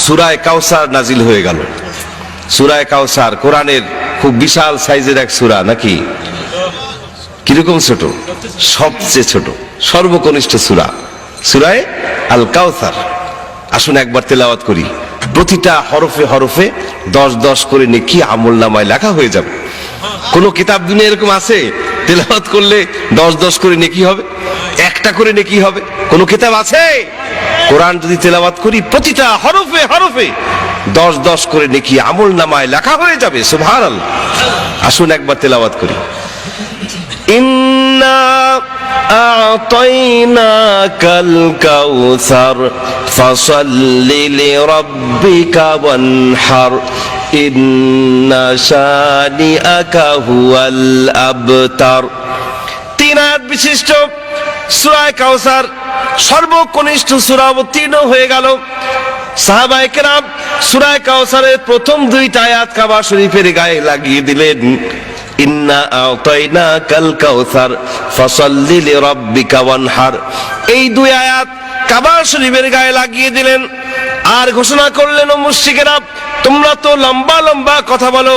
সূরা কাউসার নাজিল হয়ে গেল। সূরা কাউসার কোরআনের খুব বিশাল সাইজের এক সূরা, নাকি? কিরকম ছোট? সবচেয়ে ছোট, সর্বকনিষ্ঠ সূরা, সূরা আল কাউসার। আসুন একবার তেলাওয়াত করি। প্রতিটা হরফে হরফে 10-10 করে নেকি আমলনামায় লেখা হয়ে যাবে। কোন কিতাব দুনিয়া এরকম আছে তেলাওয়াত করলে 10-10 করে নেকি হবে, একটা করে নেকি হবে? কোন কিতাব আছে? কোরআন যদি তেলাওয়াত করি প্রতিটা হরফে হরফে 10-10 করে নেকি আমলনামায় লেখা হয়ে যাবে। সুবহানাল্লাহ। আসুন একবার তেলাওয়াত করি। ইন্না আ'তাইনাকাল কাউসার ফাসাল্লি লিরাব্বিকা ওয়ানহার ইন্না শানিআকা হুয়াল আবতার। 3 আয়াত বিশিষ্ট সূরা কাউসার, সর্বকনিষ্ঠ সূরা অবতীর্ণ হয়ে গেল। সাহাবায়ে কেরাম সূরা কাউসারের প্রথম 2টা আয়াত কাবা শরীফের গায়ে লাগিয়ে দিলেন। ইন্না আ'তাইনাকাল কাউসার ফাসাল্লি লিরাব্বিকা ওয়ানহার, এই 2 আয়াত কাবা শরীফের গায়ে লাগিয়ে দিলেন। আর ঘোষণা করলেন, ও মুশরিকেরা, তোমরা তো লম্বা লম্বা কথা বলো,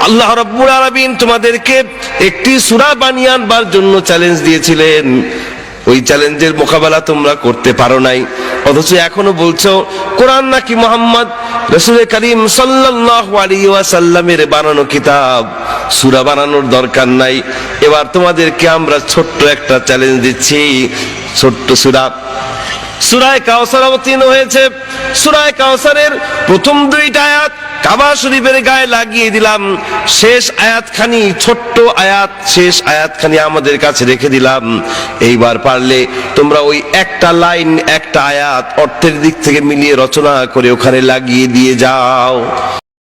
আল্লাহ রাব্বুল আলামিন তোমাদেরকে একটি সূরা বানিয়ে আনবার জন্য চ্যালেঞ্জ দিয়েছিলেন, ওই চ্যালেঞ্জের মোকাবেলা তোমরা করতে পারো নাই, অথচ এখনো বলছো কোরআন নাকি মুহাম্মদ রাসূল করিম সাল্লাল্লাহু আলাইহি ওয়াসাল্লামের বানানো কিতাব, সূরা বানানোর দরকার নাই। এবার তোমাদেরকে আমরা ছোট্ট একটা চ্যালেঞ্জ দিচ্ছি, ছোট্ট সূরা কাউসার অবতীর্ণ হয়েছে। সূরা কাউসারের প্রথম 2টা আয়াত কাবা শরীফের গায়ে লাগিয়ে দিলাম, শেষ আয়াতখানি, ছোট্ট আয়াত, শেষ আয়াতখানি আমাদের কাছে রেখে দিলাম। এইবার পারলে তোমরা ওই একটা লাইন, একটা আয়াত অর্থের দিক থেকে মিলিয়ে রচনা করে ওখানে লাগিয়ে দিয়ে যাও।